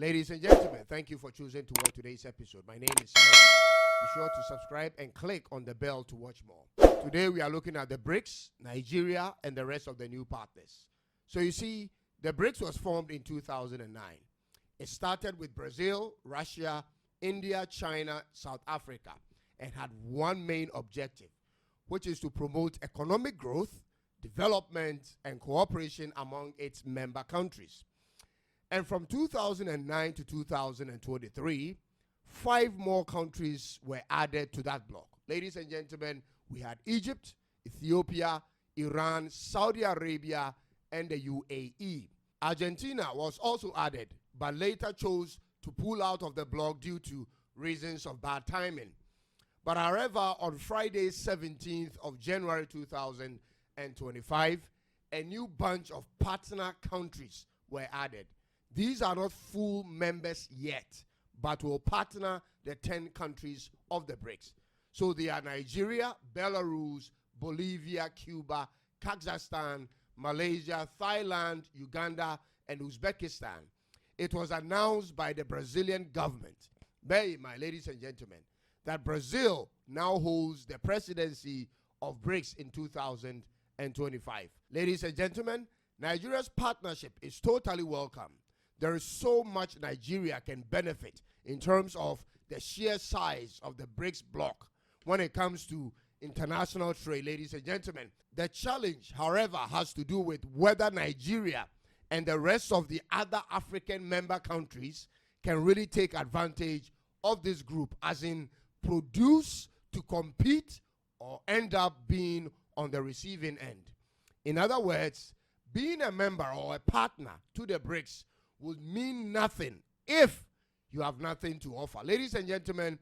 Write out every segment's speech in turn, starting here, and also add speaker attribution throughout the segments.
Speaker 1: Ladies and gentlemen, thank you for choosing to watch today's episode. My name is Simon. Be sure to subscribe and click on the bell to watch more. Today we are looking at the BRICS, Nigeria, and the rest of the new partners. So you see, the BRICS was formed in 2009. It started with Brazil, Russia, India, China, South Africa, and had one main objective, which is to promote economic growth, development, and cooperation among its member countries. And from 2009 to 2023, 5 more countries were added to that bloc. Ladies and gentlemen, we had Egypt, Ethiopia, Iran, Saudi Arabia, and the UAE. Argentina was also added, but later chose to pull out of the bloc due to reasons of bad timing. But however, on Friday, 17th of January 2025, a new bunch of partner countries were added. These are not full members yet, but will partner the 10 countries of the BRICS. So they are Nigeria, Belarus, Bolivia, Cuba, Kazakhstan, Malaysia, Thailand, Uganda, and Uzbekistan. It was announced by the Brazilian government, my ladies and gentlemen, that Brazil now holds the presidency of BRICS in 2025. Ladies and gentlemen, Nigeria's partnership is totally welcome. There is so much Nigeria can benefit in terms of the sheer size of the BRICS bloc when it comes to international trade, ladies and gentlemen. The challenge, however, has to do with whether Nigeria and the rest of the other African member countries can really take advantage of this group, as in produce to compete or end up being on the receiving end. In other words, being a member or a partner to the BRICS would mean nothing if you have nothing to offer. Ladies and gentlemen,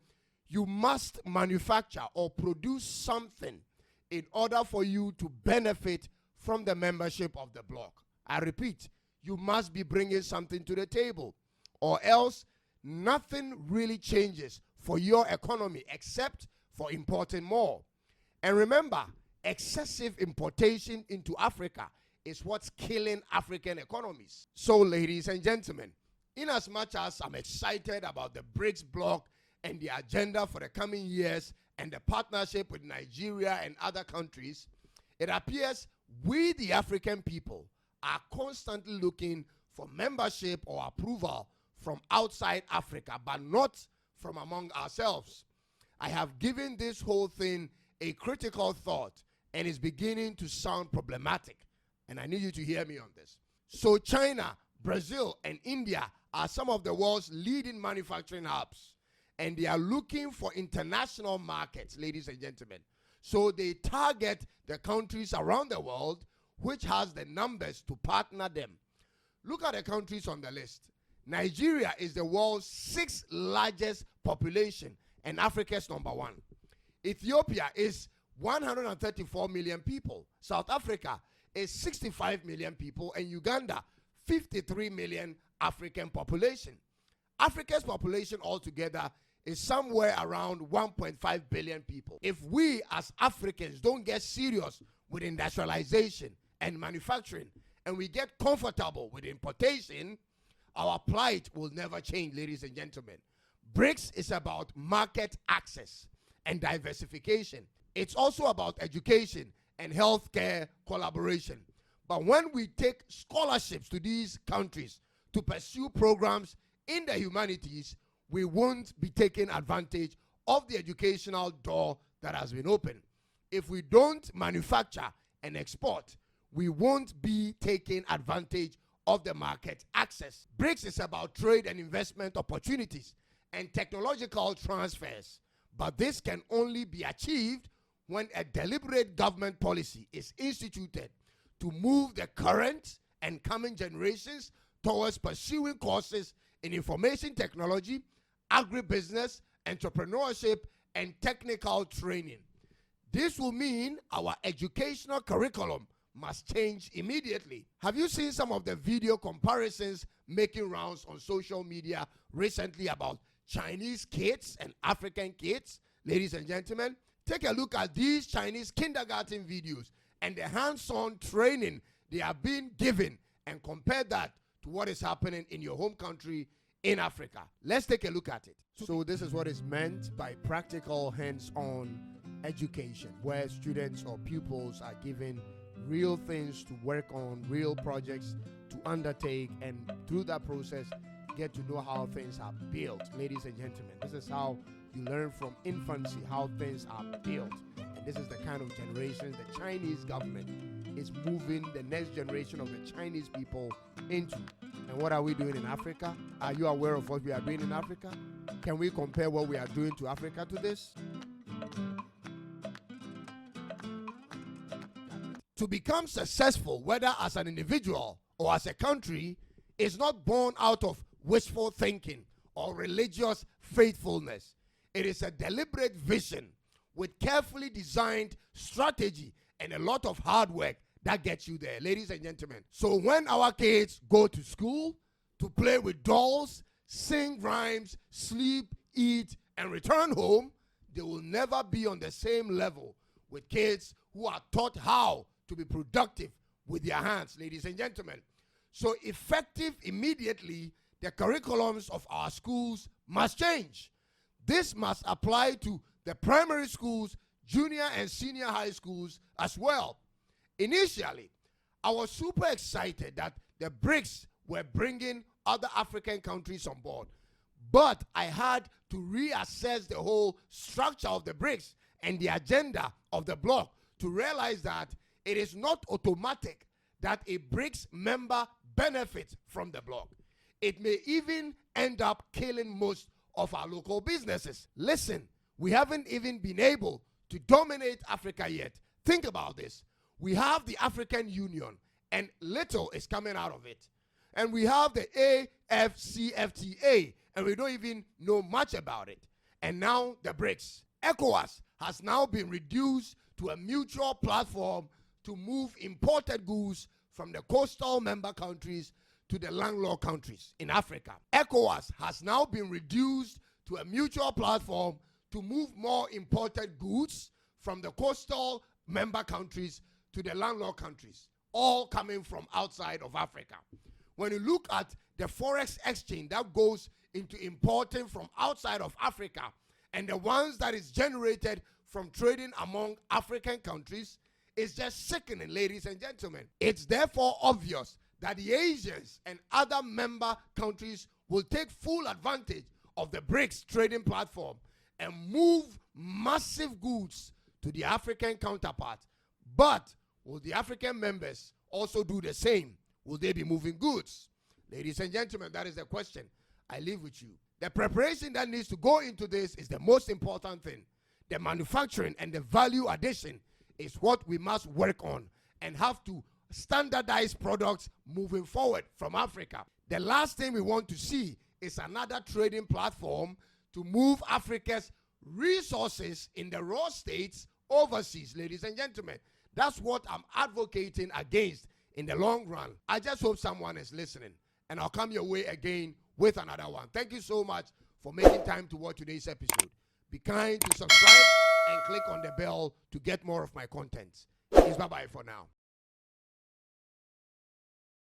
Speaker 1: you must manufacture or produce something in order for you to benefit from the membership of the bloc. I repeat, you must be bringing something to the table, or else nothing really changes for your economy except for importing more. And remember, excessive importation into Africa is what's killing African economies. So, ladies and gentlemen, in as much as I'm excited about the BRICS bloc and the agenda for the coming years and the partnership with Nigeria and other countries, it appears we, the African people, are constantly looking for membership or approval from outside Africa, but not from among ourselves. I have given this whole thing a critical thought, and it's beginning to sound problematic. And I need you to hear me on this. So China, Brazil, and India are some of the world's leading manufacturing hubs. And they are looking for international markets, ladies and gentlemen. So they target the countries around the world which has the numbers to partner them. Look at the countries on the list. Nigeria is the world's 6th largest population and Africa's number 1. Ethiopia is 134 million people. South Africa is 65 million people, and Uganda, 53 million African population. Africa's population altogether is somewhere around 1.5 billion people. If we as Africans don't get serious with industrialization and manufacturing, and we get comfortable with importation, our plight will never change, ladies and gentlemen. BRICS is about market access and diversification. It's also about education and healthcare collaboration. But when we take scholarships to these countries to pursue programs in the humanities, we won't be taking advantage of the educational door that has been opened. If we don't manufacture and export, we won't be taking advantage of the market access. BRICS is about trade and investment opportunities and technological transfers. But this can only be achieved when a deliberate government policy is instituted to move the current and coming generations towards pursuing courses in information technology, agribusiness, entrepreneurship, and technical training. This will mean our educational curriculum must change immediately. Have you seen some of the video comparisons making rounds on social media recently about Chinese kids and African kids? Ladies and gentlemen, take a look at these Chinese kindergarten videos and the hands-on training they are being given, and compare that to what is happening in your home country in Africa. Let's take a look at it. So this is what is meant by practical hands-on education, where students or pupils are given real things to work on, real projects to undertake, and through that process get to know how things are built. Ladies and gentlemen, this is how you learn from infancy how things are built. And this is the kind of generation the Chinese government is moving the next generation of the Chinese people into. And what are we doing in Africa? Are you aware of what we are doing in Africa? Can we compare what we are doing to Africa to this? To become successful, whether as an individual or as a country, is not born out of wishful thinking or religious faithfulness. It is a deliberate vision with carefully designed strategy and a lot of hard work that gets you there, ladies and gentlemen. So when our kids go to school to play with dolls, sing rhymes, sleep, eat, and return home, they will never be on the same level with kids who are taught how to be productive with their hands, ladies and gentlemen. So effective immediately, the curriculums of our schools must change. This must apply to the primary schools, junior and senior high schools as well. Initially, I was super excited that the BRICS were bringing other African countries on board. But I had to reassess the whole structure of the BRICS and the agenda of the bloc to realize that it is not automatic that a BRICS member benefits from the bloc. It may even end up killing most of our local businesses. Listen, we haven't even been able to dominate Africa yet. Think about this. We have the African Union, and little is coming out of it. And we have the AFCFTA, and we don't even know much about it. And now the BRICS. ECOWAS has now been reduced to a mutual platform to move imported goods from the coastal member countries to the landlocked countries in Africa. ECOWAS has now been reduced to a mutual platform to move more imported goods from the coastal member countries to the landlocked countries, all coming from outside of Africa. When you look at the forex exchange that goes into importing from outside of Africa and the ones that is generated from trading among African countries, it's just sickening, ladies and gentlemen. It's therefore obvious that the Asians and other member countries will take full advantage of the BRICS trading platform and move massive goods to the African counterparts. But will the African members also do the same? Will they be moving goods? Ladies and gentlemen, that is the question I leave with you. The preparation that needs to go into this is the most important thing. The manufacturing and the value addition is what we must work on and have to standardize products moving forward from Africa. The last thing we want to see is another trading platform to move Africa's resources in the raw states overseas, ladies and gentlemen. That's what I'm advocating against in the long run. I just hope someone is listening, and I'll come your way again with another one. Thank you so much for making time to watch today's episode. Be kind to subscribe and click on the bell to get more of my content. It's bye-bye for now.